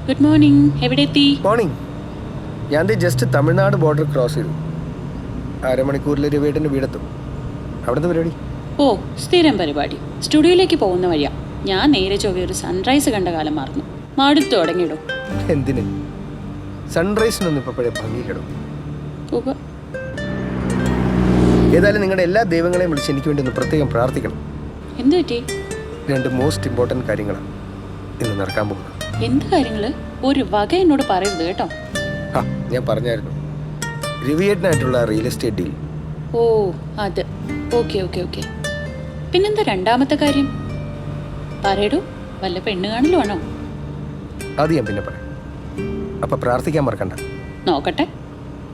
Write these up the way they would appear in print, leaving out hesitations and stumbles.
Good morning. എവിടെ എത്തി? Morning. ഞാൻ ജസ്റ്റ് തമിഴ്നാട് ബോർഡർ ക്രോസ് ചെയ്തു. അരമണിക്കൂറിൽ രവിയേട്ടൻ്റെ വീടെത്തും. അവിടുത്തെ പരിപാടി? ഓ, സ്ഥിരം പരിപാടി. സ്റ്റുഡിയോയിലേക്ക് പോകുന്ന വഴിയാ. ഞാൻ നേരെ ചൊവ്വ ഒരു സൺറൈസ് കണ്ട കാലം മറന്നു. മടുത്തു തുടങ്ങിയിടും. എന്തിന്? സൺറൈസിനൊന്നും ഇപ്പോൾ പഴയ ഭംഗിയിലിടും. ഏതായാലും നിങ്ങളുടെ എല്ലാ ദൈവങ്ങളെയും വിളിച്ച് എനിക്ക് വേണ്ടി ഒന്ന് പ്രത്യേകം പ്രാർത്ഥിക്കണം. എന്ത് പറ്റി? 2 മോസ്റ്റ് ഇമ്പോർട്ടൻറ്റ് കാര്യങ്ങളാണ് ഇന്ന് നടക്കാൻ പോകുന്നത്. എന്ത് കാര്യങ്ങള്? ഒരു വക എന്നോട് പറയരുത് കേട്ടോ. ഞാൻ പറഞ്ഞായിരുന്നു, രവിയേട്ടനായിട്ടുള്ള റിയൽ എസ്റ്റേറ്റ് ഡീൽ. ഓ, അത്. Okay okay okay. പിന്നെന്താ രണ്ടാമത്തെ കാര്യം? പറയടൂ. വല്ല പെണ്ണ് കാണലുമാണോ? അത് ഞാൻ പിന്നെ പറയാം. അപ്പം പ്രാർത്ഥിക്കാൻ മറക്കണ്ട. നോക്കട്ടെ.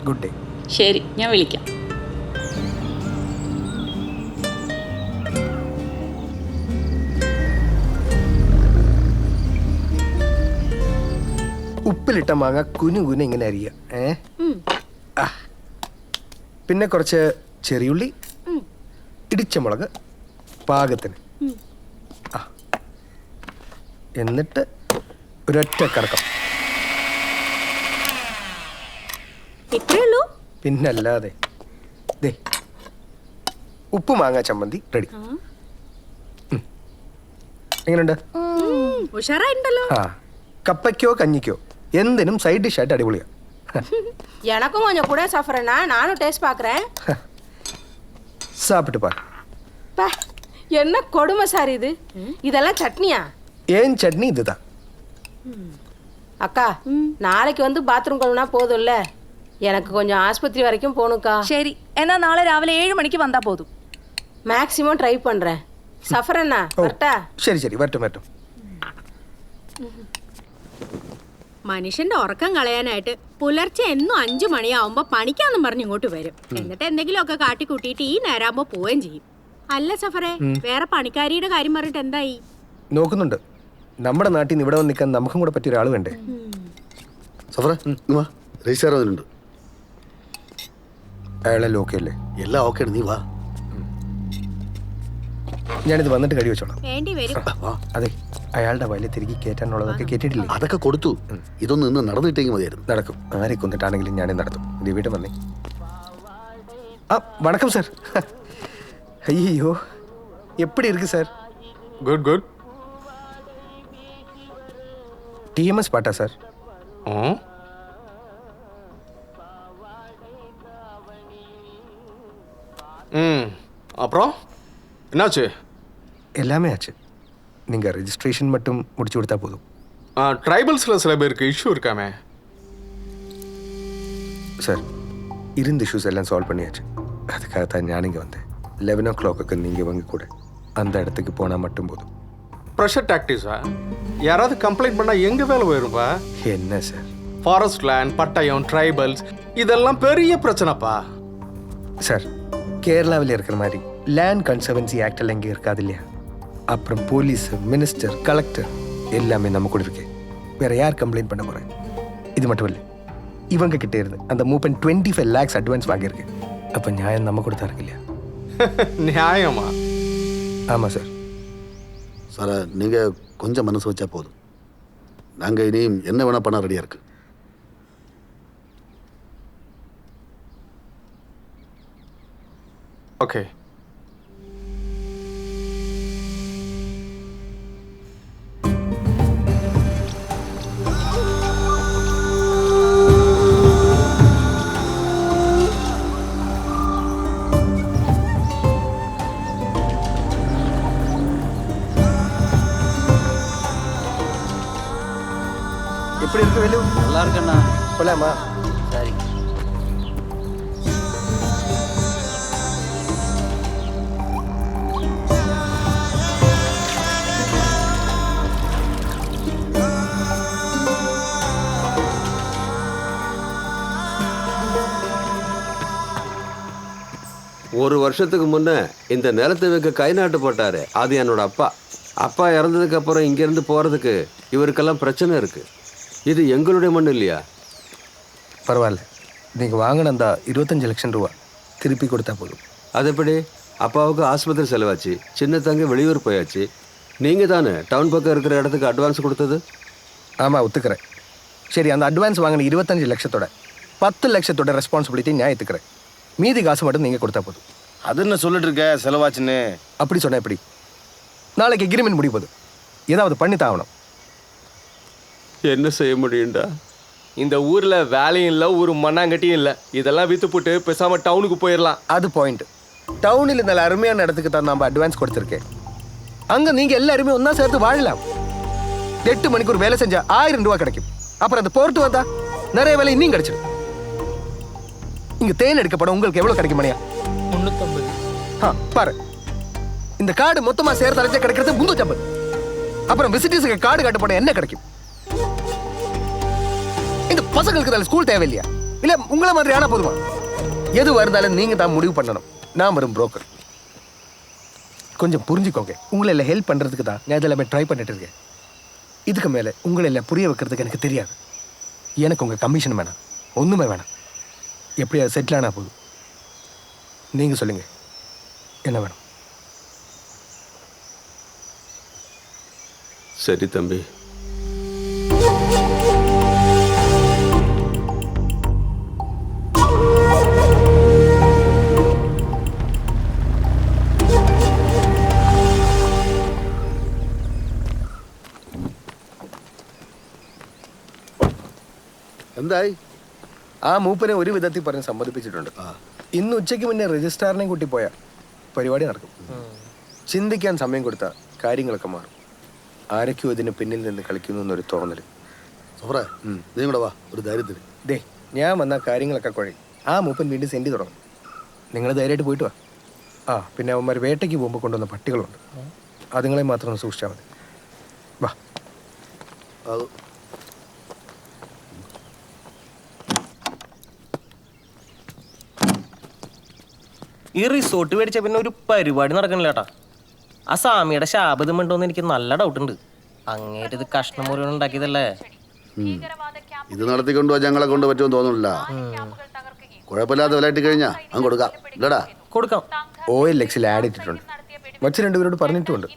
Good day. ശരി, ഞാൻ വിളിക്കാം. ഉപ്പിലിട്ട മാങ്ങ കുനു ഇങ്ങനെ അരിയ. പിന്നെ കുറച്ച് ചെറിയുള്ളി, ഇടിച്ച മുളക് പാകത്തിന്. എന്നിട്ട് ഒരൊറ്റ കറക്കം. പിന്നല്ലാതെ. ഉപ്പ് മാങ്ങ ചമ്മന്തി റെഡി. എങ്ങനെയുണ്ട്? കപ്പയ്ക്കോ കഞ്ഞിക്കോ എന്തിനും സൈഡ് ഡിഷ് ആയിട്ട് അടിപൊളിയാ. எனக்கும் கொஞ்சம் கூட சாப்பிட்றேன்னா நானும் டேஸ்ட் பார்க்குறேன். சாப்பிட்டு பாரு. என்ன கொடுமை சார் இது. இதெல்லாம் சட்னியா? ஏன் சட்னி இதுதான். அக்கா, நாளைக்கு வந்து பாத்ரூம் கழுவுனா போதும்ல. எனக்கு கொஞ்சம் ஆஸ்பத்திரி வரைக்கும் போகணும்க்கா. சரி, എന്നാ നാളെ രാവിലെ 7 മണിക്ക് വന്നാ പോതും. மேக்ஸிமம் ட்ரை பண்ணுறேன். சஃபரண்ணா வரட்டா? ശരി ശരി, വരട്ടെ വരട്ടെ. മനുഷ്യന്റെ ഉറക്കം കളയാനായിട്ട് പുലർച്ചെ എന്നും 5 മണിയാവുമ്പോ പണിക്കാന്നും പറഞ്ഞ് ഇങ്ങോട്ട് വരും. എന്നിട്ട് എന്തെങ്കിലുമൊക്കെ കാട്ടിക്കൂട്ടിയിട്ട് ഈ നേരാകുമ്പോ പോവുകയും ചെയ്യും. അല്ല സഫറെ, വേറെ പണിക്കാരിയുടെ കാര്യം പറഞ്ഞിട്ട് എന്തായി? നോക്കുന്നുണ്ട്. നമ്മുടെ നാട്ടിൽ നിന്ന് ഇവിടെ വന്ന് നിൽക്കാൻ നമുക്കും കൂടെ പറ്റിയ ഒരാൾ വേണ്ടേ? സഫറെ, വാ. രജിസ്റ്റർ വന്നിട്ടുണ്ട്. അയാളെല്ലാം ഓക്കെ അല്ലേ? എല്ലാം ഓക്കെ. നീ വാ. ഞാനിത് വന്നിട്ട് കഴി വെച്ചോളാം. വേണ്ടി വരും. അതെ, അയാളുടെ വയലിൽ തിരികെ കയറ്റാനുള്ളതൊക്കെ കേട്ടിട്ടില്ലേ? അതൊക്കെ കൊടുത്തു. ഇതൊന്നും ഇന്ന് നടന്നിട്ടെങ്കിൽ മതിയായിരുന്നു. നടക്കും. ആരെ കൊന്നിട്ടാണെങ്കിലും ഞാനേ നടത്തും. വീട്ടിൽ വന്നേ. വണക്കം സാർ. ஐயோ, எப்படி இருக்கு சார்? Good good. டிஎம்எஸ் பாட்டா சார்? அப்புறம் என்னாச்சு? எல்லாமே ஆச்சு. நீங்கள் ரெஜிஸ்ட்ரேஷன் மட்டும் முடிச்சு கொடுத்தா போதும். ட்ரைபல்ஸில் சில பேருக்கு இஷ்யூ இருக்காமே சார். இருந்த இஷ்யூஸ் எல்லாம் சால்வ் பண்ணியாச்சு. அதுக்காகத்தான் நான் இங்கே வந்தேன். 11 o'clock நீங்கள் வாங்க கூட அந்த இடத்துக்கு போனால் மட்டும் போதும். ப்ரெஷர் டாக்டிஸா? யாராவது கம்ப்ளைண்ட் பண்ணால் எங்கே வேலை போயிருப்பா? என்ன சார்? ஃபாரஸ்ட் லேண்ட், பட்டயம், ட்ரைபல்ஸ் இதெல்லாம் பெரிய பிரச்சனைப்பா. சார், கேரளாவில் இருக்கிற மாதிரி லேண்ட் கன்சர்வன்சி ஆக்ட் எல்லாம் இங்கே இருக்காது இல்லையா? அப்புறம் போலீஸ், மினிஸ்டர், கலெக்டர் எல்லாமே நம்ம கூட இருக்கு. வேற யார் கம்ப்ளைண்ட் பண்ண போகிறேன்? இது மட்டும் இல்லை, இவங்க கிட்டே இருந்து அந்த மூப்பன் 25 lakhs அட்வான்ஸ் வாங்கியிருக்கு. அப்போ நியாயம் நம்ம கூட தான் இருக்கு இல்லையா? நியாயமா? ஆமாம் சார். சார், நீங்கள் கொஞ்சம் மனசு வச்சா போதும். நாங்கள் இனியும் என்ன வேணால் பண்ண ரெடியாக இருக்கு. ஓகே. எப்படி இருக்கு வேலு? நல்லா இருக்கண்ணா. போலாமா? சரி. ஒரு வருஷத்துக்கு முன்னே இந்த நிலத்தை வைக்க கை நாட்டு போட்டாரு. அது என்னோட அப்பா. அப்பா இறந்ததுக்கு அப்புறம் இங்கேருந்து போகிறதுக்கு இவருக்கெல்லாம் பிரச்சனை இருக்குது. இது எங்களுடைய மண் இல்லையா? பரவாயில்ல, நீங்கள் வாங்கின அந்த 25 லட்சம் ரூபா திருப்பி கொடுத்தா போதும். அது எப்படி? அப்பாவுக்கு ஆஸ்பத்திரி செலவாச்சு, சின்ன தங்க வெளியூர் போயாச்சு. நீங்கள் தானே டவுன் பக்கம் இருக்கிற இடத்துக்கு அட்வான்ஸ் கொடுத்தது? ஆமாம், ஒத்துக்கிறேன். சரி, அந்த அட்வான்ஸ் வாங்கின 25 லட்சத்தோட 10 லட்சத்தோட ரெஸ்பான்சிபிலிட்டி நான் ஏற்றுக்கிறேன். மீதி காசு மட்டும் நீங்கள் கொடுத்தா போதும். அது என்ன சொல்லிட்டு இருக்க செலவாச்சுன்னு? அப்படி சொன்ன எப்படி? நாளைக்கு எக்ரிமெண்ட் முடிய போகுது, ஏதாவது பண்ணி தாகணும். என்ன செய்ய முடியும்டா? இந்த ஊர்ல வேலையும் இல்லை, ஒரு மண்ணாங்கட்டியும் இல்லை. இதெல்லாம் வித்து போட்டு பேசாம டவுனுக்கு போயிடலாம். அது பாயிண்ட். டவுனில் நல்ல அருமையான இடத்துக்கு தான் நம்ம அட்வான்ஸ் கொடுத்துருக்கேன். அங்கே நீங்கள் எல்லாருமே ஒன்றா சேர்த்து வாழலாம். 8 மணிக்கு ஒரு வேலை செஞ்சா 1000 ரூபா கிடைக்கும். அப்புறம் அந்த போர்ட்டு வந்தா நிறைய வேலை இன்னும் கிடைச்சிடும். இங்கே தேன் எடுக்கப்படும் உங்களுக்கு எவ்வளோ கிடைக்கும் மணியா? 350. பாரு, இந்த கார்டு மொத்தமாக சேர்த்து அழைச்சா கிடைக்கிறது 350. அப்புறம் விசிட்டர்ஸுக்கு கார்டு காட்ட போன என்ன கிடைக்கும்? இந்த பசங்களுக்கு தான் ஸ்கூல் தேவையில்லையா? இல்லை உங்களை மாதிரி ஆனா போதுமா? எது இருந்தாலும் நீங்கள் தான் முடிவு பண்ணணும். நான் வரும் புரோக்கர். கொஞ்சம் புரிஞ்சுக்கோங்க. உங்களை எல்லாம் ஹெல்ப் பண்ணுறதுக்கு தான் நான் இதெல்லாமே ட்ரை பண்ணிட்டு இருக்கேன். இதுக்கு மேலே உங்களை எல்லாம் புரிய வைக்கிறதுக்கு எனக்கு தெரியாது. எனக்கு உங்கள் கமிஷன் வேணாம், ஒன்றுமே வேணாம். எப்படியா செட்டில் ஆனால் போதும். நீங்கள் சொல்லுங்கள் என்ன வேணும்? சரி தம்பி. എന്തായി? ആ മൂപ്പനെ ഒരു വിധത്തിൽ പറഞ്ഞ് സമ്മതിപ്പിച്ചിട്ടുണ്ട്. ഇന്ന് ഉച്ചയ്ക്ക് മുന്നേ രജിസ്ട്രാറിനെയും കൂട്ടി പോയാൽ പരിപാടി നടക്കും. ചിന്തിക്കാൻ സമയം കൊടുത്താൽ കാര്യങ്ങളൊക്കെ മാറും. ആരൊക്കെയോ ഇതിന് പിന്നിൽ നിന്ന് കളിക്കുന്നു എന്നൊരു തോന്നൽ. സഫറേ, നീ കൂടെ വാ, ഒരു ധൈര്യത്തിന്. ദേ, ഞാൻ വന്ന കാര്യങ്ങളൊക്കെ കുഴയും. ആ മൂപ്പൻ വീണ്ടും സെൻഡ് തുടങ്ങും. നിങ്ങൾ ധൈര്യമായിട്ട് പോയിട്ട് വാ. ആ പിന്നെ അവന്മാർ വേട്ടയ്ക്ക് പോകുമ്പോൾ കൊണ്ടുവന്ന പട്ടികളുണ്ട്, അതുങ്ങളെ മാത്രം ഒന്ന് സൂക്ഷിച്ചാൽ മതി. വാ. അത് ഈ റിസോർട്ട് മേടിച്ച പിന്നെ ഒരു പരിപാടി നടക്കണില്ല കേട്ടാ. ആ സ്വാമിയുടെ ശാപതം ഉണ്ടോന്ന് എനിക്ക് നല്ല ഡൗട്ടുണ്ട്. അങ്ങേറ്റ് ഇത് കഷ്ണം മുറിവ് ഉണ്ടാക്കിയതല്ലേ? ഇത് നടത്തിക്കൊണ്ടുപോവാ ഞങ്ങളെ കൊണ്ട് പറ്റുമെന്ന് തോന്നുന്നില്ല. കുഴപ്പമില്ലാതെ വിലയിട്ട് കഴിഞ്ഞാ അങ്ങ് കൊടുക്കാം. ഇല്ലടാ, കൊടുക്കാം. OLXൽ ആഡ് ഇട്ടിട്ടുണ്ട്. മറ്റു രണ്ടുപേരോട് പറഞ്ഞിട്ടുമുണ്ട്.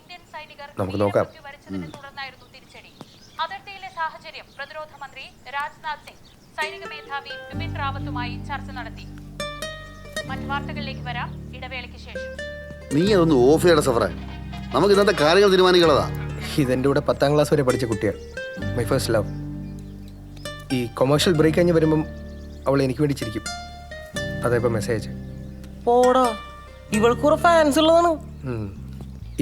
നമുക്ക് നോക്കാം. അതിർത്തിയിലെ സാഹചര്യം പ്രതിരോധ മന്ത്രി രാജ്നാഥ് സിംഗ് സൈനിക മേധാവി ബിപിൻ റാവത്തുമായി ചർച്ച നടത്തി. മറ്റു വാർത്തകളിലേക്ക് വരാം ഇടവേളയ്ക്ക് ശേഷം. നീ അതൊന്ന് ഓഫ് ചെയ്യടാ സഫറേ. നമുക്ക് ഇന്നത്തെ കാര്യങ്ങൾ തീരുമാനിക്കുന്നതാ. ഇതെൻ്റെ കൂടെ 10ാം ക്ലാസ് വരെ പഠിച്ച കുട്ടിയാണ്. My first love. ഈ കൊമേഴ്ഷ്യൽ ബ്രേക്ക് കഴിഞ്ഞ് വരുമ്പം അവൾ എനിക്ക് വേണ്ടി ചിരിക്കും. അതേപ്പോൾ മെസ്സേജ് പോടാ, ഇവൾക്ക് കുറെ ഫാൻസ് ഉള്ളതാണ്.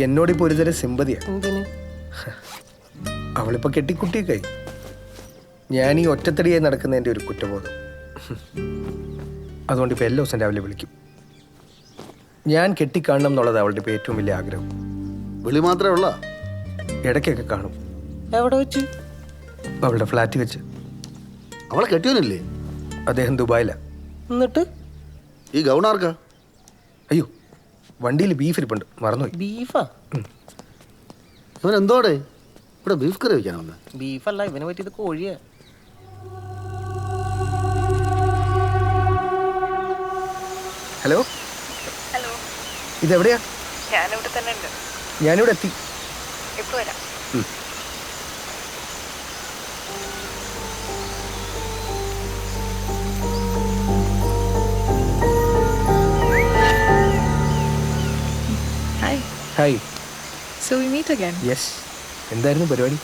എന്നോടിപ്പോൾ ഒരു തരം സിമ്പതിയാണ്. എന്തിന്? അവളിപ്പോൾ കെട്ടിക്കുട്ടിയൊക്കെ. ഞാൻ ഈ ഒറ്റത്തടിയായി നടക്കുന്നതിൻ്റെ ഒരു കുറ്റബോധം. അതുകൊണ്ട് ഇപ്പോൾ എല്ലാ ദിവസം രാവിലെ വിളിക്കും. ഞാൻ കെട്ടിക്കാണണം എന്നുള്ളത് അവളുടെ ഇപ്പോൾ ഏറ്റവും വലിയ ആഗ്രഹം. വിളി മാത്രമേ ഉള്ള? ഇടയ്ക്കൊക്കെ കാണും. എവിടെ വെച്ച്? അവളുടെ ഫ്ലാറ്റ് വെച്ച്. അവളെ കെട്ടിയോനില്ലേ? അദ്ദേഹം ദുബായിലാണ്. എന്നിട്ട് ഈ ഗൗണാർക്കാ? അയ്യോ, വണ്ടിയിൽ ബീഫ് ഇരിപ്പുണ്ട്, മറന്നുപോയി. ബീഫാ? ഇവൻ എന്തോടെ ഇവിടെ ബീഫ് കറി വയ്ക്കാനാ വന്നത്? ബീഫല്ല, ഇവന് പറ്റിയത് കോഴിയാ. ഹലോ. ഹലോ, ഇതെവിടെയാ? ഞാനിവിടെ തന്നെ ഉണ്ട്. ഞാനിവിടെ എത്തി. ഇപ്പോൾ വരാം. Hi. Hi. So we meet again. Yes. എന്തായിരുന്നു പരിപാടി?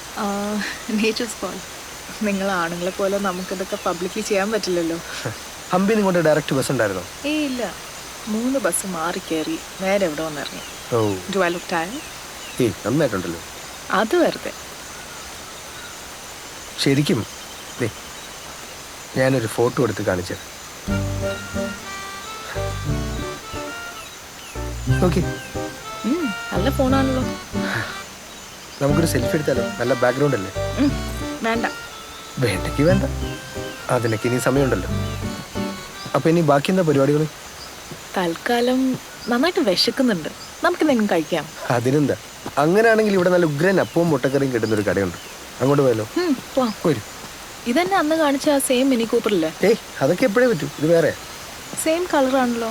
Nature's call. നിങ്ങൾ ആണുങ്ങളെ പോലെ നമുക്കിതൊക്കെ പബ്ലിക്ലി ചെയ്യാൻ പറ്റില്ലല്ലോ. ഹംപിയിൽ നിന്ന് കൊണ്ട് ഡയറക്റ്റ് ബസ് ഉണ്ടായിരുന്നോ? ഏയ് ഇല്ല, 3 ബസ് മാറി കയറി നേരെ ഇവിടെ വന്നിറങ്ങി. ഓ, ഡു ഐ ലുക്ക് ടയർഡ്? ഏയ് നന്നായിട്ടുണ്ടല്ലോ. അത് വെറുതെ. ശരിക്കും ദേ, ഞാനൊരു ഫോട്ടോ എടുത്ത് കാണിച്ചത്. ഓക്കെ, നല്ല ഫോണാണല്ലോ. നമുക്കൊരു സെൽഫി എടുത്താലോ? നല്ല ബാക്ക്ഗ്രൗണ്ട് അല്ലേ? വേണ്ട. വേണ്ടെങ്കിൽ വേണ്ട, അതിനൊക്കെ ഇനി സമയമുണ്ടല്ലോ. അപ്പം ഇനി ബാക്കി എന്താ പരിപാടികൾ? തൽക്കാലം നന്നായിട്ട് വിശക്കുന്നുണ്ട്, നമുക്ക് എന്തെങ്കിലും കഴിക്കാം. അതിനെന്താ, അങ്ങനെയാണെങ്കിൽ ഇവിടെ നല്ല ഉഗ്രൻ അപ്പവും മുട്ടക്കറിയും കിട്ടുന്നൊരു കടയുണ്ട്, അങ്ങോട്ട് പോയാലോ? പോവാം. വരും. ഇതന്നെ അന്ന് കാണിച്ച സെയിം മിനി കൂപ്പറില്ലേ? ഏയ് അതൊക്കെ എപ്പോഴേ പറ്റൂ, ഇത് വേറെ. സെയിം കളറാണല്ലോ.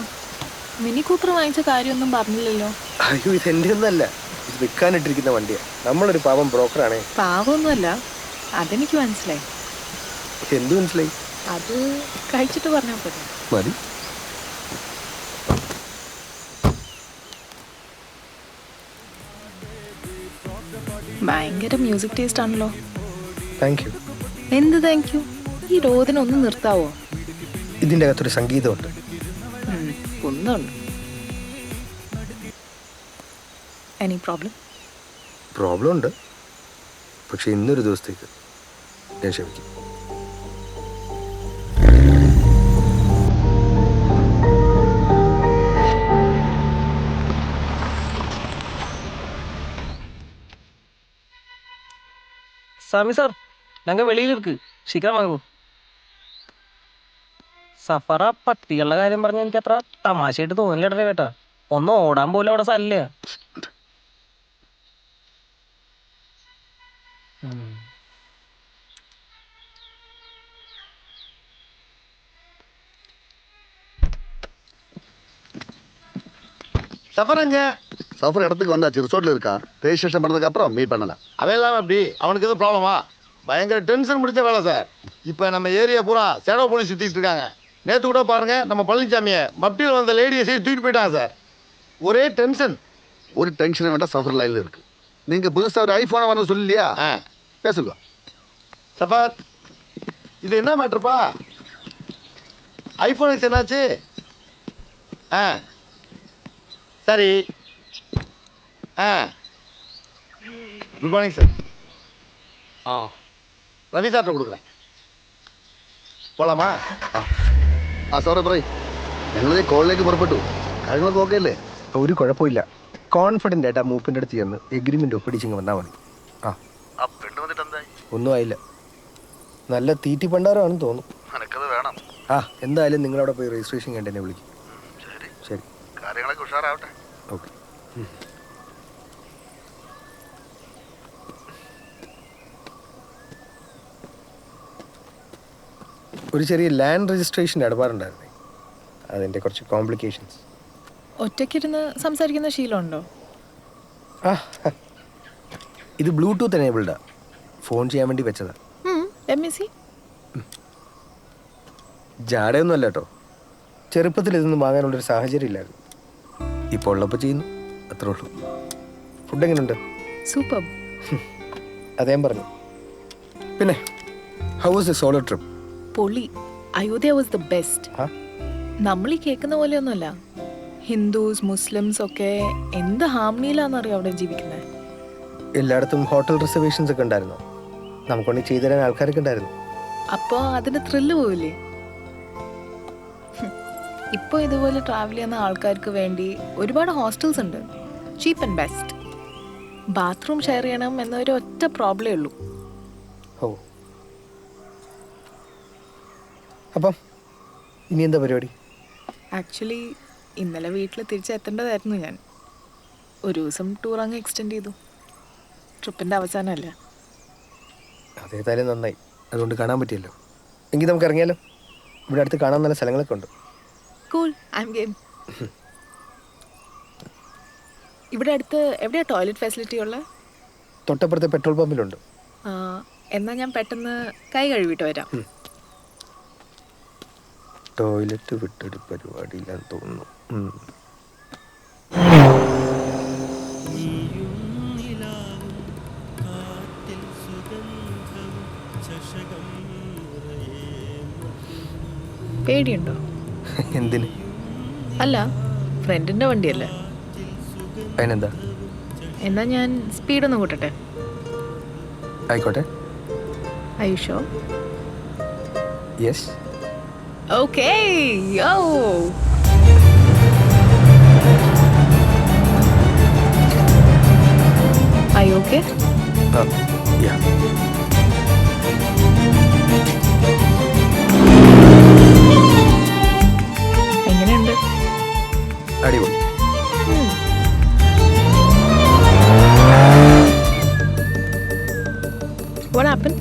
മിനി കൂപ്പർ വാങ്ങിച്ച കാര്യമൊന്നും പറഞ്ഞില്ലല്ലോ. അയ്യോ, ഇത് എൻ്റെ ഒന്നല്ല, ഇത് വിൽക്കാനിട്ടിരിക്കുന്ന വണ്ടിയാണ്. നമ്മളൊരു പാവം ബ്രോക്കറാണേ. പാവമൊന്നുമല്ല, അതെനിക്ക് മനസ്സിലായി. എന്ത് മനസ്സിലായി? അത് കഴിച്ചിട്ട് പറഞ്ഞാൽ പോരെ. മതി. ഭയങ്കര മ്യൂസിക് ടേസ്റ്റ് ആണല്ലോ. Thank you. എന്ത് താങ്ക് യു? ഈ രോദന ഒന്ന് നിർത്താവോ? ഇതിൻ്റെ അകത്തൊരു സംഗീതമുണ്ട്. ഒന്നുണ്ട്. Any problem? പ്രോബ്ലം ഉണ്ട്, പക്ഷെ ഇന്നൊരു ദിവസത്തേക്ക് ഞാൻ ക്ഷമിക്കും. சாமி சார், நாங்கள் வெளியில் இருக்கு, சீக்கிரம் வாங்க. സഫറ പട്ടികളുടെ കാര്യം പറഞ്ഞാൽ എനിക്ക് അത്ര തമാശയായിട്ട് തോന്നില്ല കേട്ടാ. ഒന്ന് ഓടാൻ പോലും അവിടെ സ്ഥലമില്ല. சஃபர் இடத்துக்கு வந்தாச்சு, ரிசோர்ட்ல இருக்கா. ரெஜிஸ்ட்ரேஷன் பண்ணதுக்கு அப்புறம் மீட் பண்ணலாம். அவையெல்லாம் அப்படி அவனுக்கு எதுவும் ப்ராப்ளமா? பயங்கர டென்ஷன் முடிச்ச வேலை சார். இப்போ நம்ம ஏரியா பூரா சேடோ பண்ணி சுற்றிட்டு இருக்காங்க. நேற்று கூட பாருங்க, நம்ம பழனிசாமியை மப்டியில் வந்த லேடியை செய்து தூக்கிட்டு போயிட்டாங்க சார். ஒரே டென்ஷன். ஒரு டென்ஷனை வேண்டாம், சஃபர் லைனில் இருக்கு. நீங்கள் புதுசாக ஒரு ஐஃபோனை வரணும் சொல்லலையா? பேசுங்க. சஃபர், இது என்ன மேட்ருப்பா? ஐஃபோன் எக்ஸ் என்னாச்சு? சரி. Good morning sir. ரவி சார்ட்ட கொடுக்குறேன். പോളാമാ? സോറി പറയ്. ഞങ്ങളിതേ കോളിലേക്ക് പുറപ്പെട്ടു. കാര്യങ്ങളൊക്കെ ഓക്കെ അല്ലേ? ഒരു കുഴപ്പമില്ല. കോൺഫിഡൻ്റ് ആയിട്ട് ആ മൂപ്പിൻ്റെ അടുത്ത് ചെന്ന് എഗ്രിമെൻ്റ് ഒപ്പിടിച്ചിങ്ങ് വന്നാൽ മതി. പെണ്ണ് വന്നിട്ട് എന്തായി? ഒന്നും ആയില്ല. നല്ല തീറ്റി പണ്ടാരമാണെന്ന് തോന്നുന്നു. എനിക്കത് വേണം. എന്തായാലും നിങ്ങളവിടെ പോയി രജിസ്ട്രേഷൻ കണ്ട് എന്നെ വിളിക്കും. ശരി, കാര്യങ്ങളൊക്കെ ഉഷാറാവട്ടെ. ഓക്കെ. ഒരു ചെറിയ ലാൻഡ് രജിസ്ട്രേഷൻ്റെ ഇടപാടുണ്ടായിരുന്നേ, അതിൻ്റെ കുറച്ച് കോംപ്ലിക്കേഷൻസ്. ഒറ്റയ്ക്കിരുന്ന് സംസാരിക്കുന്ന ശീലമുണ്ടോ? ഇത് ബ്ലൂടൂത്ത് എനേബിൾഡാ, ഫോൺ ചെയ്യാൻ വേണ്ടി വെച്ചതാ. ജാടയൊന്നും അല്ല കേട്ടോ. ചെറുപ്പത്തിൽ ഇതൊന്നും വാങ്ങാനുള്ളൊരു സാഹചര്യം ഇല്ലായിരുന്നു. ഇപ്പോൾ ഉള്ളപ്പോൾ ചെയ്യുന്നു, അത്രേ ഉള്ളൂ. ഫുഡ് എങ്ങനെയുണ്ട്? സൂപ്പർ. അതേം പറഞ്ഞു. പിന്നെ how was the solo trip? പൊളി. Ayodhya was the best. നമ്മൾ ഈ കേൾക്കുന്ന പോലെയൊന്നുമല്ല. ഹിന്ദുസ് മുസ്ലിംസ് ഒക്കെ എന്ത് ഹാർമണിയിലാണെന്നറിയാം അവിടെ ജീവിക്കുന്നത്. എല്ലായിടത്തും ഹോട്ടൽ റിസർവേഷൻസ് ഒക്കെ ഉണ്ടായിരുന്നു. നമുക്കൊണ്ടി ചെയ്തു തരാൻ ആൾക്കാരൊക്കെ ഉണ്ടായിരുന്നു. അപ്പോൾ അതിന് ത്രില്ല് പോവില്ലേ? ഇപ്പോൾ ഇതുപോലെ ട്രാവൽ ചെയ്യുന്ന ആൾക്കാർക്ക് വേണ്ടി ഒരുപാട് ഹോസ്റ്റൽസ് ഉണ്ട്, ചീപ്പ് ആൻഡ് ബെസ്റ്റ്. ബാത്റൂം ഷെയർ ചെയ്യണം എന്നൊരു ഒറ്റ പ്രോബ്ലമേ ഉള്ളൂ. ഓ, അപ്പം ഇനി എന്താ പരിപാടി? ആക്ച്വലി ഇന്നലെ വീട്ടിൽ തിരിച്ചെത്തേണ്ടതായിരുന്നു ഞാൻ. ഒരു ദിവസം ടൂർ അങ്ങ് എക്സ്റ്റെൻഡ് ചെയ്തു. ട്രിപ്പിൻ്റെ അവസാനമല്ല. അതേതായാലും നന്നായി, അതുകൊണ്ട് കാണാൻ പറ്റിയല്ലോ. എങ്കിൽ നമുക്ക് ഇറങ്ങിയാലോ? ഇവിടെ അടുത്ത് കാണാൻ നല്ല സ്ഥലങ്ങളൊക്കെ ഉണ്ട്. Cool, I M game. ഇവിടെ അടുത്ത് എവിടെയാ ടോയ്ലറ്റ് ഫെസിലിറ്റി ഉള്ളത്? തൊട്ടപ്പുറത്തെ പെട്രോൾ പമ്പിലുണ്ട്. എന്നാൽ ഞാൻ പെട്ടെന്ന് കൈ കഴുകിയിട്ട് വരാം. ടോയ്ലറ്റ് വിട്ടൊരു പരിപാടിയില്ലാന്ന് തോന്നുന്നു. പേടിയുണ്ടോ? എന്തിന്? അല്ല, ഫ്രണ്ടിൻ്റെ വണ്ടിയല്ലേ. അതിനെന്താ? എന്നാ ഞാൻ സ്പീഡൊന്ന് കൂട്ടട്ടെ. ആയിക്കോട്ടെ. Are you sure? Yes. Okay, yo. Are you okay? Yeah. എങ്ങനെയുണ്ട്? അടിപൊളി. What happened?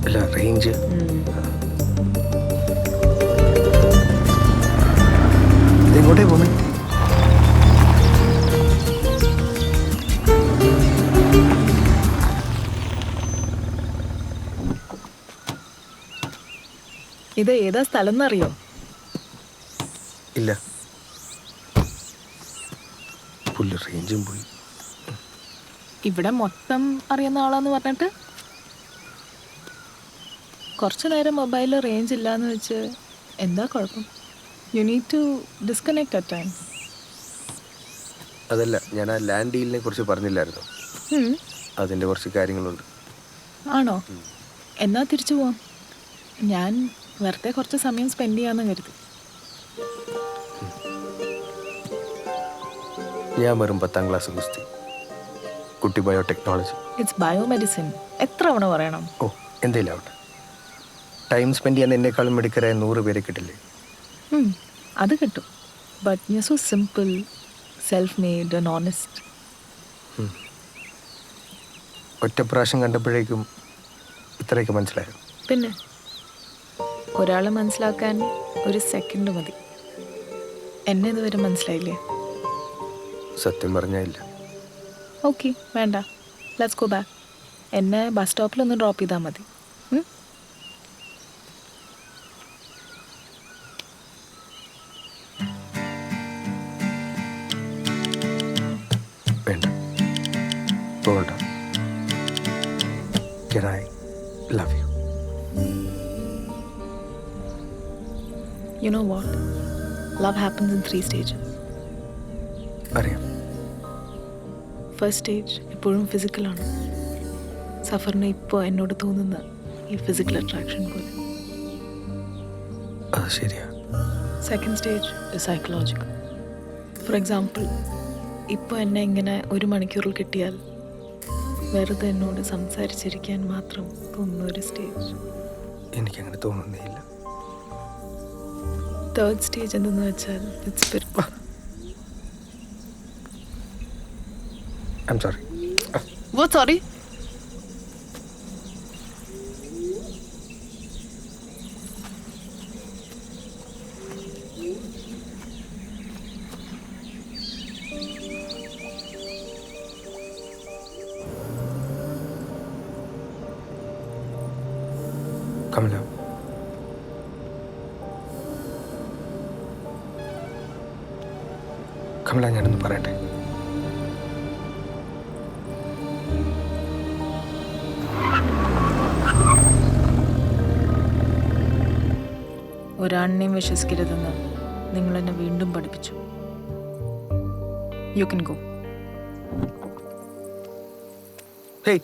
അല്ല, റേഞ്ച്. ഇതെങ്ങോട്ടേ പോകുന്നത്? ഇത് ഏതാ സ്ഥലം എന്നറിയോ? ഇല്ല, പുല്ല് റേഞ്ചും പോയി. ഇവിടെ മൊത്തം അറിയുന്ന ആളാന്ന് പറഞ്ഞിട്ട് കുറച്ച് നേരം മൊബൈലിൽ റേഞ്ച് ഇല്ലാന്ന് വെച്ച് എന്താ കുഴപ്പം? You need to disconnect at time. അതല്ല, ഞാൻ ആ ലാൻഡ് ഡീലിനെ കുറിച്ച് പറഞ്ഞില്ലായിരുന്നു. അതിൻ്റെ കുറച്ച് കാര്യങ്ങളുണ്ട്. ആണോ? എന്നാ തിരിച്ചു പോവാം. ഞാൻ വെറുതെ കുറച്ച് സമയം സ്പെൻഡ് ചെയ്യാമെന്ന് കരുതി. ഞാൻ വെറും 10ാം ക്ലാസ് ഗുസ്തി, കുട്ടി ബയോടെക്നോളജി. It's biomedicine. എത്ര തവണ പറയണം? ഓ, എന്തെങ്കിലും ആവട്ടെ. ടൈം സ്പെൻഡ് ചെയ്യാൻ എന്നെക്കാളും മെഡിക്കറായ 100 പേരെ കിട്ടില്ലേ? അത് കിട്ടും. But you so simple, self made and honest. ഒറ്റ പ്രാവശ്യം കണ്ടപ്പോഴേക്കും ഇത്രയൊക്കെ മനസ്സിലായോ? പിന്നെ ഒരാളെ മനസ്സിലാക്കാൻ ഒരു സെക്കൻഡ് മതി. എന്നെ ഇതുവരെ മനസ്സിലായില്ലേ? സത്യം പറഞ്ഞാൽ ഇല്ല. ഓക്കെ, വേണ്ട. Let's go back. എന്നെ ബസ് സ്റ്റോപ്പിലൊന്ന് ഡ്രോപ്പ് ചെയ്താൽ മതി. വേണ്ട, പോകണ്ട. Can I love you? You know what? Love happens in 3 stages. അറിയാം. ഫസ്റ്റ് സ്റ്റേജ് എപ്പോഴും ഫിസിക്കലാണ്. സഫറിന് ഇപ്പോൾ എന്നോട് തോന്നുന്ന ഈ ഫിസിക്കൽ അട്രാക്ഷൻ പോലെ. അത് ശരിയാ. Second stage psychological. For example, ഇപ്പോൾ എന്നെ ഇങ്ങനെ 1 മണിക്കൂറിൽ കിട്ടിയാൽ വെറുതെ എന്നോട് സംസാരിച്ചിരിക്കാൻ മാത്രം തോന്നുന്ന ഒരു സ്റ്റേജ്. എനിക്കങ്ങനെ തോന്നുന്നേയില്ല. തേർഡ് സ്റ്റേജ് എന്തെന്ന് വെച്ചാൽ it's spirit. I'm sorry. What, sorry? Kamala, Kamala, ഞാനൊന്ന് പറയട്ടെ. ഒരാണിനെയും വിശ്വസിക്കരുതെന്ന് നിങ്ങൾ എന്നെ വീണ്ടും പഠിപ്പിച്ചു. You can go. Hey,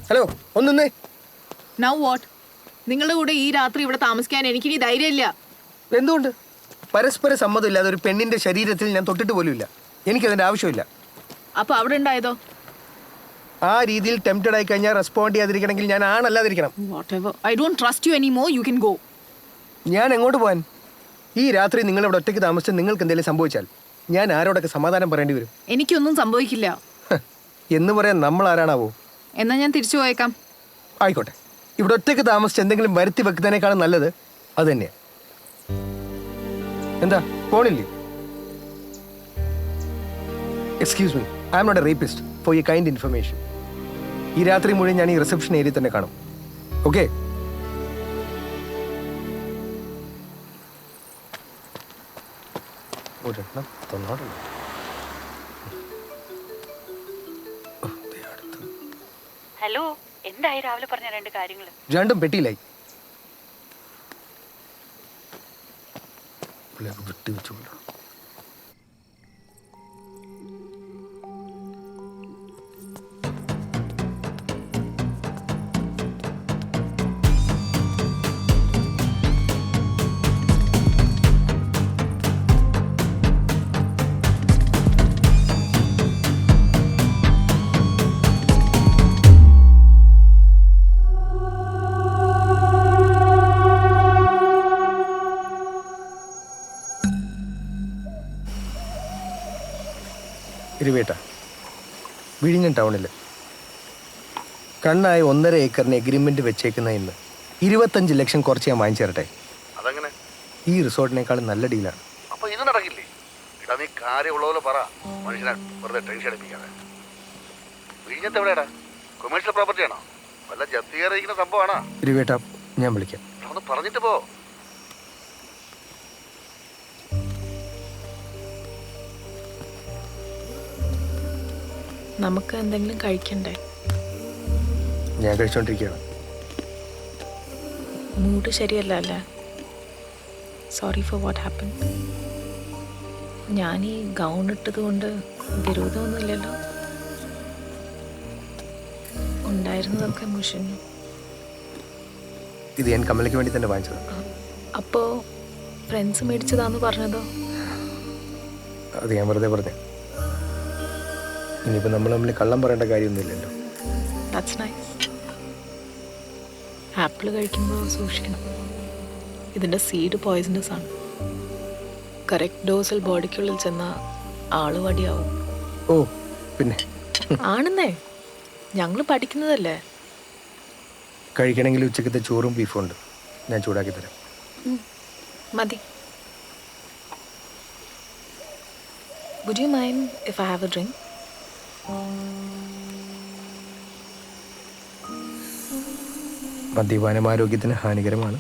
hello, ഒന്നേ. Now what? നിങ്ങളുടെ കൂടെ ഈ രാത്രി ഇവിടെ താമസിക്കാൻ എനിക്കിനി ധൈര്യമില്ല. എന്തുകൊണ്ട്? പരസ്പര സമ്മതമില്ലാതെ ഒരു പെണ്ണിന്റെ ശരീരത്തിൽ ഞാൻ തൊട്ടിട്ട് പോലുമില്ല. എനിക്കതിൻ്റെ ആവശ്യമില്ല. അപ്പൊ അവിടെ ഉണ്ടായതോ? ആ രീതിയിൽ ടെംപ്റ്റഡ് ആയി കഴിഞ്ഞാൽ റെസ്പോണ്ട് ചെയ്യാതിരിക്കണമെങ്കിൽ ഞാൻ ആണല്ലാതിരിക്കണം. I don't trust you anymore. You can go. ഞാൻ എങ്ങോട്ട് പോകാൻ? ഈ രാത്രി നിങ്ങളിവിടെ ഒറ്റയ്ക്ക് താമസിച്ച് നിങ്ങൾക്ക് എന്തെങ്കിലും സംഭവിച്ചാൽ ഞാൻ ആരോടൊക്കെ സമാധാനം പറയേണ്ടി വരും? എനിക്കൊന്നും സംഭവിക്കില്ല. എന്ന് പറയാൻ നമ്മൾ ആരാണാവോ? എന്നാ ഞാൻ തിരിച്ചു പോയേക്കാം. ആയിക്കോട്ടെ. ഇവിടെ ഒറ്റയ്ക്ക് താമസിച്ച് എന്തെങ്കിലും വരുത്തി വെക്കുന്നതിനേക്കാളും നല്ലത് അത് തന്നെയാണ്. എന്താ, പോണില്ലേ? Excuse me, I am not a rapist. For your kind information. ഈ രാത്രി മുഴുവൻ ഞാൻ ഈ റിസപ്ഷൻ ഏരിയ തന്നെ കാണും. ഓക്കെ? ഒരെണ്ണം തന്നോടല്ലോ. ഹലോ, എന്തായി രാവിലെ പറഞ്ഞ 2 കാര്യങ്ങൾ? രണ്ടും പെട്ടിയിലായി. വിട്ടു വെച്ചോളൂ. ഇരുവേട്ട, വിഴിഞ്ഞം ടൗണിൽ കണ്ണായി 1.5 ഏക്കറിന് എഗ്രിമെന്റ് വെച്ചേക്കുന്ന ഇന്ന് 25 ലക്ഷം കുറച്ച് ഞാൻ വാങ്ങിച്ചു തരട്ടെ. അതങ്ങനെ? ഈ റിസോർട്ടിനേക്കാളും നല്ല ഡീലാണ്. അപ്പൊ ഇത് നടക്കില്ലേ? ഇടാ, നീ കാര്യമുള്ളതുപോലെ പറ. മനുഷ്യനെ വെറുതെ ടെൻഷൻ അടിപ്പിക്കാതെ. വിഴിഞ്ഞത്ത് എവിടെയാടാ? കൊമേഴ്ഷ്യൽ പ്രോപ്പർട്ടി ആണോ? വല്ല ജപ്തി കയറിയിരിക്കുന്ന സംഭവമാണോ? ഇരുവേട്ട, ഞാൻ വിളിക്കാം. പറഞ്ഞിട്ട് പോ. നമുക്ക് എന്തെങ്കിലും കഴിക്കണ്ടേ? ഞാൻ കഴിച്ചോണ്ടിരിക്കുകയാണ്. മൂഡ് ശരിയല്ല അല്ലേ? Sorry for what happen. ഞാൻ ഈ ഗൗൺ ഇട്ടത് കൊണ്ട് വിരോധമൊന്നുമില്ലല്ലോ. ഉണ്ടായിരുന്നതൊക്കെ മുഷിഞ്ഞു. ഇത് ഞാൻ കമലയ്ക്ക് വേണ്ടി തന്നെ വാങ്ങിച്ചത്. അപ്പോൾ ഫ്രണ്ട്സ് മേടിച്ചതാന്ന് പറഞ്ഞതോ? അത് ഞാൻ വെറുതെ പറഞ്ഞു. ഇനിയിപ്പോൾ നമ്മൾ തമ്മിൽ കള്ളം പറയേണ്ട കാര്യമൊന്നുമില്ലല്ലോ. That's nice. ആപ്പിൾ കഴിക്കുമ്പോൾ സൂക്ഷിക്കണം. ഇതിൻ്റെ സീഡ് പോയിസണസ് ആണ്. കറക്റ്റ് ഡോസിൽ ബോഡിക്കുള്ളിൽ ചെന്നാൽ ആള് വടിയാവും. ഓ പിന്നെ ആണെന്നേ, ഞങ്ങൾ പഠിക്കുന്നതല്ലേ. കഴിക്കണമെങ്കിൽ ഉച്ചക്കത്തെ ചോറും ബീഫും ഉണ്ട്, ഞാൻ ചൂടാക്കി തരാം. മതി. Would you mind if I have a drink? മദ്യപാനം ആരോഗ്യത്തിന് ഹാനികരമാണ്.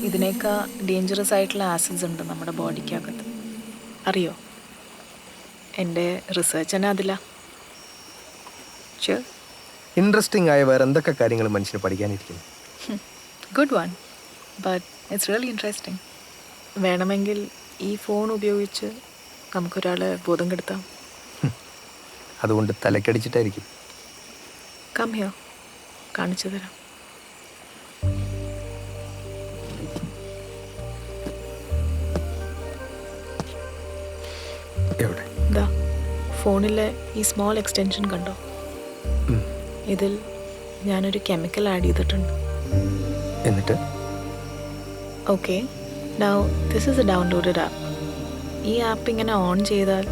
ഇതിനേക്കാൾ ഡേഞ്ചറസ് ആയിട്ടുള്ള ആസിഡ്സ് ഉണ്ട് നമ്മുടെ ബോഡിക്കകത്ത്, അറിയോ? എൻ്റെ റിസർച്ച് തന്നെ അതില്ല. ഇൻട്രസ്റ്റിംഗ് ആയ വേറെ എന്തൊക്കെ കാര്യങ്ങൾ മനുഷ്യന് പഠിക്കാനിരിക്കുന്നു. Good one, but it's really interesting. വേണമെങ്കിൽ ഈ ഫോൺ ഉപയോഗിച്ച് നമുക്കൊരാളെ ബോധം കെടുത്താം. അതുകൊണ്ട് തലക്കടിച്ചിട്ടായിരിക്കും. കം ഹിയർ, കാണിച്ചു തരാം. എവിടെ? ഇതാ ഫോണിലെ ഈ സ്മോൾ എക്സ്റ്റൻഷൻ കണ്ടോ? ഇതിൽ ഞാനൊരു കെമിക്കൽ ആഡ് ചെയ്തിട്ടുണ്ട്. എന്നിട്ട് okay, now this is A downloaded app. ഈ ആപ്പ് ഇങ്ങനെ ഓൺ ചെയ്താൽ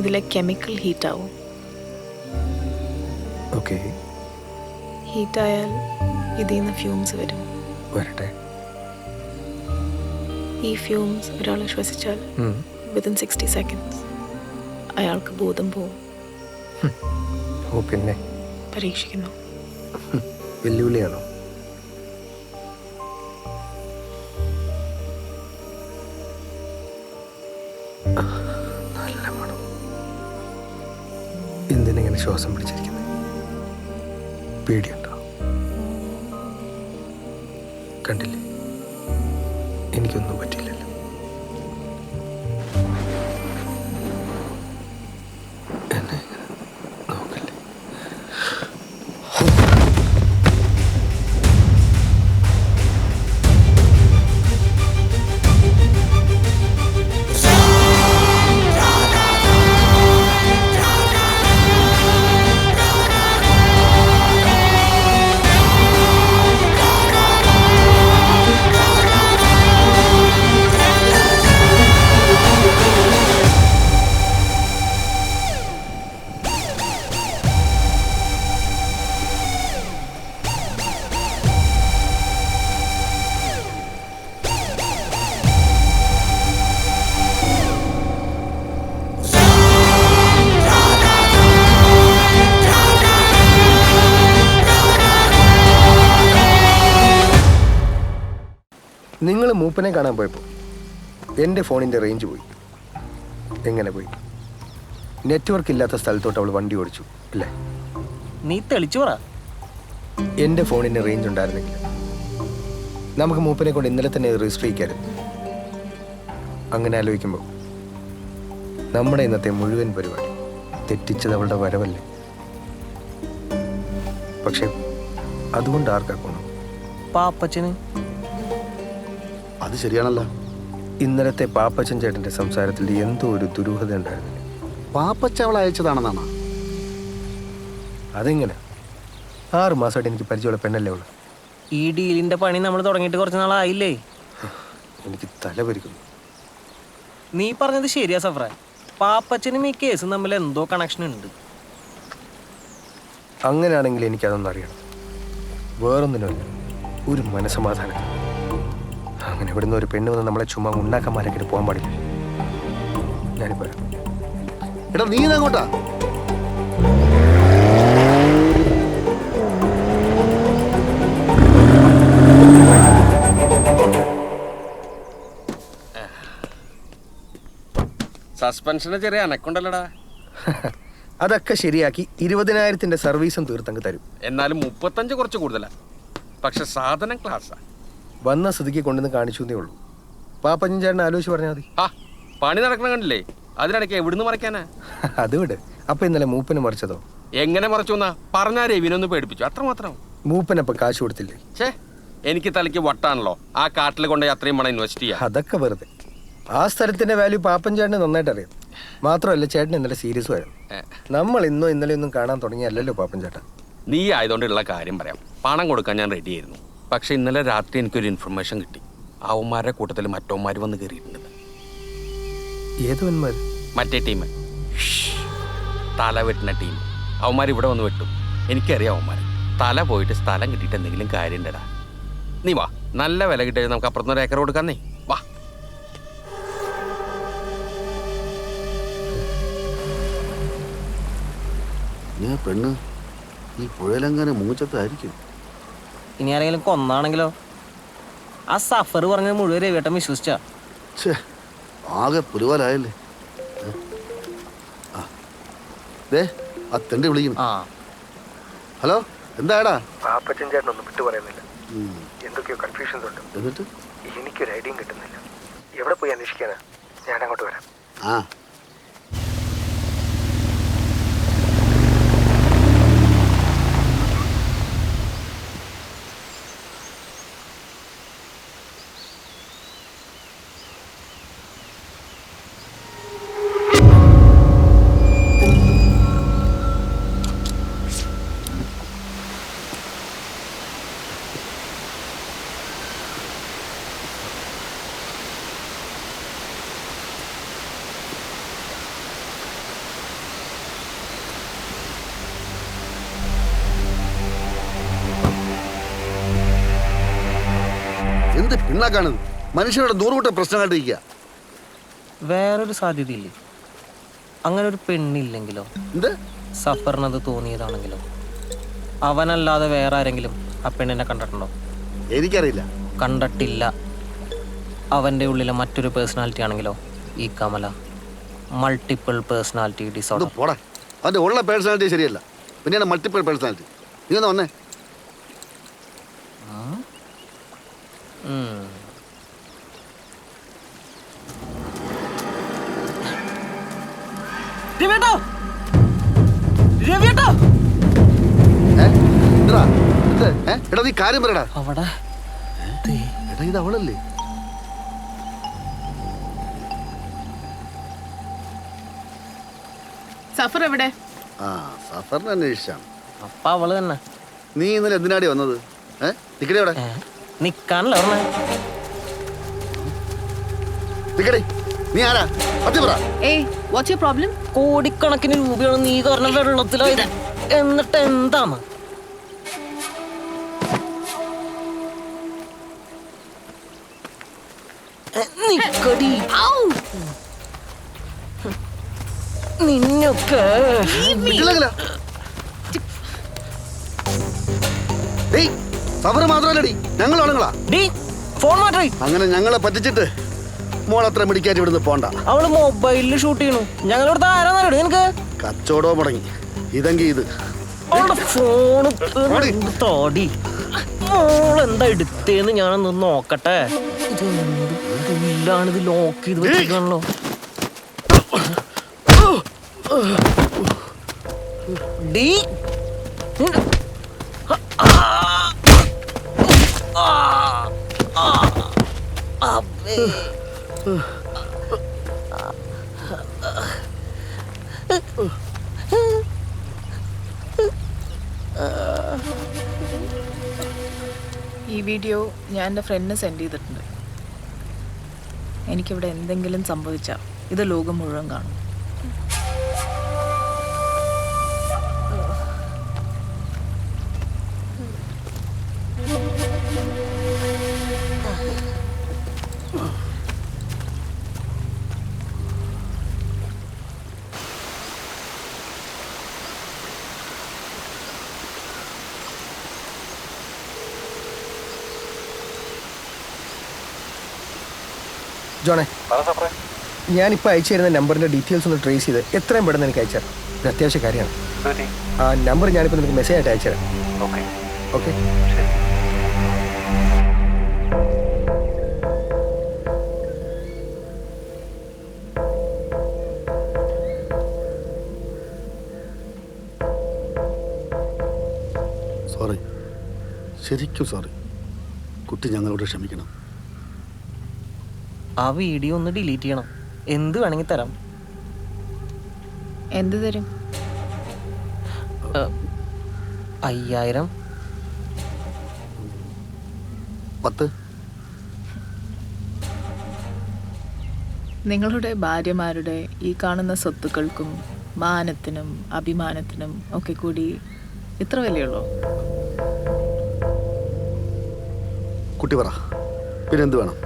ഇതിലെ കെമിക്കൽ ഹീറ്റ് ആവും. ഓക്കെ, ഹീറ്റായാൽ ഇതിൽ നിന്ന് ഫ്യൂംസ് വരും. വരട്ടെ. ഈ ഫ്യൂംസ് ഒരാൾ ശ്വസിച്ചാൽ വിത്തിൻ 60 seconds അയാൾക്ക് ബോധം പോവും. ഓ പിന്നെ പരീക്ഷിക്കുന്നു. വെല്ലുവിളിയാണോ? നല്ല മണം. എന്തിനെങ്ങനെ ശ്വാസം പിടിച്ചിരിക്കുന്നത്? പേടിയുണ്ടോ? കണ്ടില്ലേ, എനിക്കൊന്നും പറ്റില്ലല്ലോ. എന്നെ നോക്കല്ലേ. നിങ്ങൾ മൂപ്പനെ കാണാൻ പോയപ്പോൾ എൻ്റെ ഫോണിൻ്റെ റേഞ്ച് പോയി. എങ്ങനെ പോയി? നെറ്റ്വർക്ക് ഇല്ലാത്ത സ്ഥലത്തോട്ട് അവൾ വണ്ടി ഓടിച്ചു അല്ലേ? നീ തെളിച്ചു പറ. എൻ്റെ ഫോണിന് റേഞ്ച് ഉണ്ടായിരുന്നെങ്കിൽ നമുക്ക് മൂപ്പനെ കൊണ്ട് ഇന്നലെ തന്നെ രജിസ്റ്റർ ചെയ്യിക്കായിരുന്നു. അങ്ങനെ ആലോചിക്കുമ്പോൾ നമ്മുടെ ഇന്നത്തെ മുഴുവൻ പരിപാടി തെറ്റിച്ചത് അവളുടെ വരവല്ലേ. പക്ഷെ അതുകൊണ്ട് ആർക്കാക്കണം? പാപ്പച്ചന്. അത് ശരിയാണല്ലോ. ഇന്നലത്തെ പാപ്പച്ചൻ ചേട്ടൻ്റെ സംസാരത്തിൽ എന്തോ ഒരു ദുരൂഹത ഉണ്ടായിരുന്നില്ല. പാപ്പച്ച അവളെ അയച്ചതാണെന്നാണ്. അതെങ്ങനെ? 6 മാസമായിട്ട് എനിക്ക് പരിചയമുള്ള പെണ്ണല്ലേ അവള്. ഈ ഡീലിന്റെ പണി നമ്മൾ തുടങ്ങിയിട്ട് കുറച്ച് നാളായില്ലേ? എനിക്ക് തല പരിക്കുന്നു. നീ പറഞ്ഞത് ശരിയാ സഫ്ര. പാപ്പച്ചനും ഈ കേസും തമ്മിൽ എന്തോ കണക്ഷൻ ഉണ്ട്. അങ്ങനെയാണെങ്കിൽ എനിക്കതൊന്നും അറിയണം. വേറൊന്നിനുമില്ല, ഒരു മനസ്സമാധാനം. അങ്ങനെ ഇവിടുന്ന് ഒരു പെണ്ണ് വന്ന് നമ്മളെ ചുമ്മാ ഉണ്ടാക്കന്മാരൊക്കെ പോകാൻ പാടില്ല. ഞാനിപ്പോ എടാ നീ ഇതങ്ങോട്ടാ? സസ്പെൻഷന് ചെറിയ അനക്കൊണ്ടല്ലടാ. അതൊക്കെ ശരിയാക്കി 20,000 സർവീസും തീർത്തങ്ങ് തരും. എന്നാലും 35 കുറച്ച് കൂടുതലാ. പക്ഷെ സാധനം ക്ലാസ്സാ. വന്ന സ്ഥിതിക്ക് കൊണ്ടുവന്ന് കാണിച്ചു എന്നേ ഉള്ളൂ. പാപ്പൻ ചേട്ടനെ ആലോചിച്ച് പറഞ്ഞാൽ മതി. ആ പണി നടക്കണ കണ്ടില്ലേ? അതിനിടയ്ക്ക് എവിടുന്ന് മറിക്കാനാ? അത് വിട്. അപ്പൊ ഇന്നലെ മൂപ്പന് മറിച്ചതോ? എങ്ങനെ മറിച്ചു എന്നാ പറഞ്ഞാ രവിനൊന്ന് പേടിപ്പിച്ചു, അത്രമാത്രം. മൂപ്പനപ്പൊ കാശ് കൊടുത്തില്ലേ? ഛേ, എനിക്ക് തലയ്ക്ക് വട്ടാണല്ലോ. ആ കാട്ടിൽ കൊണ്ട് അത്രയും പണം ഇൻവെസ്റ്റ് ചെയ്യാം. അതൊക്കെ വെറുതെ. ആ സ്ഥലത്തിന്റെ വാല്യൂ പാപ്പൻ ചേട്ടന് നന്നായിട്ട് അറിയാം. മാത്രമല്ല ചേട്ടൻ ഇന്നലെ സീരിയസ് ആയിരുന്നു. നമ്മൾ ഇന്നോ ഇന്നലെ ഒന്നും കാണാൻ തുടങ്ങിയല്ലോ പാപ്പൻ ചേട്ടൻ. നീ ആയതുകൊണ്ടുള്ള കാര്യം പറയാം. പണം കൊടുക്കാൻ ഞാൻ റെഡി ആയിരുന്നു. പക്ഷെ ഇന്നലെ രാത്രി എനിക്കൊരു ഇൻഫർമേഷൻ കിട്ടി. അവന്മാരുടെ കൂട്ടത്തിൽ മറ്റവന്മാർ വന്ന് കയറിയിട്ടുണ്ട്. ഏതവന്മാർ? മറ്റേ ടീം, തല വെട്ടുന്ന ടീം. അവന്മാർ ഇവിടെ വന്ന് വെട്ടും. എനിക്കറിയാം അവന്മാർ. തല പോയിട്ട് സ്ഥലം കിട്ടിയിട്ട് എന്തെങ്കിലും കാര്യം ഉണ്ടടാ. നീ വാ, നല്ല വില കിട്ടിയത് നമുക്ക് അപ്പുറത്തുനിന്ന് ഏക്കർ കൊടുക്കാന്നേ. വാ. പെണ്ണ് ഈ പുഴയിലെങ്ങനെ മൂച്ചത്തായിരിക്കും. ഇനി ആരെങ്കിലും കൊന്നാണെങ്കിലോ? ആ സഫർ പറഞ്ഞത് മുഴുവൻ രവിയേട്ടൻ വിശ്വസിച്ചാ. ആകെ പുരുവാലായല്ലേ. ആ തെണ്ടി വിളിക്കുന്നു. ഹലോ, എന്താടാ? പാപ്പച്ചൻ ചേട്ടനൊന്നും വിട്ടു പറയുന്നില്ല. എന്തൊക്കെയോ കൺഫ്യൂഷൻസ് ഉണ്ട്. എന്നിട്ട് എനിക്കൊരു ഐഡിയയും കിട്ടുന്നില്ല. എവിടെ പോയി അന്വേഷിക്കാനാ? ഞാൻ അങ്ങോട്ട് വരാം. ആ എന്ത് പിണ്ണാക്കാണത്? മനുഷ്യരുടെ നൂറുകൂട്ട പ്രശ്നമായിട്ടിരിക്കുക. വേറൊരു സാധ്യതയില്ലേ? അങ്ങനെ ഒരു പെണ്ണില്ലെങ്കിലോ? എന്ത് സഫറിനത് തോന്നിയതാണെങ്കിലോ? അവനല്ലാതെ വേറെ ആരെങ്കിലും ആ പെണ്ണിനെ കണ്ടിട്ടുണ്ടോ? എനിക്കറിയില്ല. കണ്ടിട്ടില്ല. അവൻ്റെ ഉള്ളിലെ മറ്റൊരു പേഴ്സണാലിറ്റി ആണെങ്കിലോ? ഈ കമല മൾട്ടിപ്പിൾ പേഴ്സണാലിറ്റി ഡിസോർഡർ. പോടാ, അവൻ്റെ ഉള്ള പേഴ്സണാലിറ്റി ശരിയല്ല, പിന്നെയാണ് മൾട്ടിപ്പിൾ പേഴ്സണാലിറ്റി. നീ ഒന്ന് വന്നേ. എടാ നീ കാര്യം പറയടാ. അവിടെ എടാ ഇത് അവളല്ലേ? സഫർ എവിടെ? ആ സഫറിനെ അന്വേഷിച്ചാണ്. അപ്പൊ അവള് തന്നെ. നീ ഇന്നലെ എന്തിനാടി വന്നത്? ടിക്കറ്റ് എവിടെ? നിക്കാനല്ലോ ടിക്കറ്റ്. നീ ആരാ? സത്യം പറ. What's your problem? കോടിക്കണക്കിന് രൂപയാണ് നീ കാരണം വെള്ളത്തിലായത്. എന്നിട്ട് എന്താണ്? നിന്നൊക്കെ സഫർ മാത്രമല്ലടി, ഞങ്ങൾ ആണുങ്ങളാ. അങ്ങനെ ഞങ്ങളെ പറ്റിച്ചിട്ട് മോളത്ര മിടിക്കാറ്റ് ഇവിടുന്ന് പോണ്ട. അവള് മൊബൈലിൽ ഷൂട്ട് ചെയ്യണു. ഞങ്ങളിവിടുത്തെ ആരാന്നറിയോ നിനക്ക്? കച്ചവടവും മുടങ്ങി. ഇതെങ്കി ഇത് അവളുടെ ഫോണ് തോടി. മോളെന്താ എടുത്തേന്ന് ഞാനൊന്ന് നോക്കട്ടെ. ഇത് ഇല്ലാണിത് ലോക്ക് ചെയ്ത് വെച്ചിട്ടാണല്ലോ. ഡി ഈ വീഡിയോ ഞാൻ എൻ്റെ ഫ്രണ്ടിന് സെൻഡ് ചെയ്തിട്ടുണ്ട്. എനിക്കിവിടെ എന്തെങ്കിലും സംഭവിച്ചാൽ ഇത് ലോകം മുഴുവൻ കാണും. ജോണേ, ഞാനിപ്പോൾ അയച്ചു തരുന്ന നമ്പറിൻ്റെ ഡീറ്റെയിൽസ് ഒന്ന് ട്രേസ് ചെയ്ത് എത്രയും പെട്ടെന്ന് എനിക്ക് അയച്ചു തരാം. ഇത് അത്യാവശ്യ കാര്യമാണ്. ആ നമ്പർ ഞാനിപ്പോൾ നിനക്ക് മെസ്സേജ് ആയിട്ട് അയച്ചു തരാം. ഓക്കെ. സോറി, ശരിക്കും സോറി. കുട്ടി ഞങ്ങളോട് ക്ഷമിക്കണം. ആ വീഡിയോ ഒന്ന് ഡിലീറ്റ് ചെയ്യണം. എന്ത് വേണമെങ്കിൽ തരാം. എന്ത് തരും? 5000. 10. നിങ്ങളുടെ ഭാര്യമാരുടെ ഈ കാണുന്ന സ്വത്തുക്കൾക്കും മാനത്തിനും അഭിമാനത്തിനും ഒക്കെ കൂടി ഇത്ര വിലയുള്ളൂ? കുട്ടി പറ, പിന്നെന്ത് വേണം?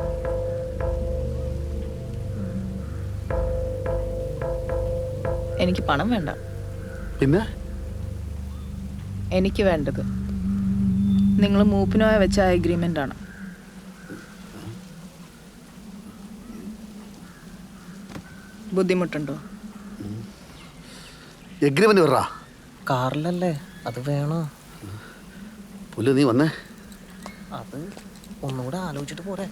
എനിക്ക് പണം വേണ്ട. പിന്നെ എനിക്ക് വേണ്ടത് നിങ്ങൾ മൂപ്പിനോയ വെച്ച എഗ്രിമെൻ്റ് ആണ്. ബുദ്ധിമുട്ടുണ്ടോ? എഗ്രിമെന്റ് പറ. കാറിലല്ലേ, അത് വേണോ? പുല്ല്, നീ വന്നേ. അത് ഒന്നുകൂടെ ആലോചിച്ചിട്ട് പോരെ.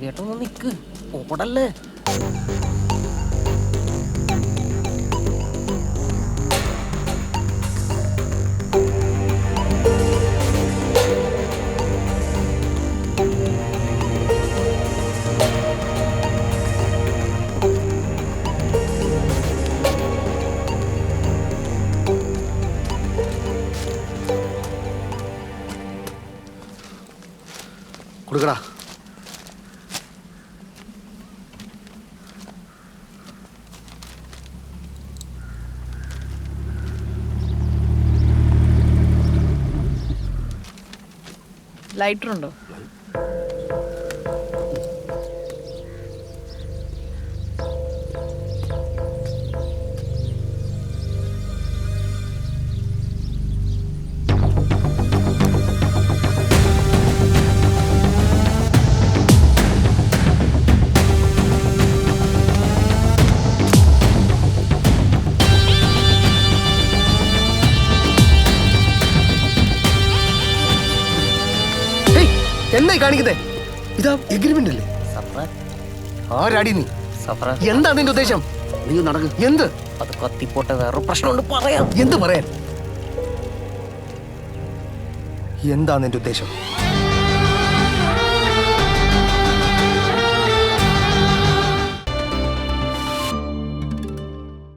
ചേട്ടൊന്ന് നിക്ക്, ഓടല്ലേ. കൊടുക്കടാ. ലൈറ്റർ ഉണ്ടോ? എന്നായി കാണിക്കുന്നേ? ഇതാ എഗ്രിമെന്റ് അല്ലേ? ആരാടി നീ? എന്താ നിന്റെ ഉദ്ദേശം? നീ നടക്ക്. എന്ത്? അത് കത്തിപ്പോട്ടെ, വേറൊരു പ്രശ്നമുണ്ട്, പറയാം. എന്ത് പറയാൻ? എന്താ നിന്റെ ഉദ്ദേശം?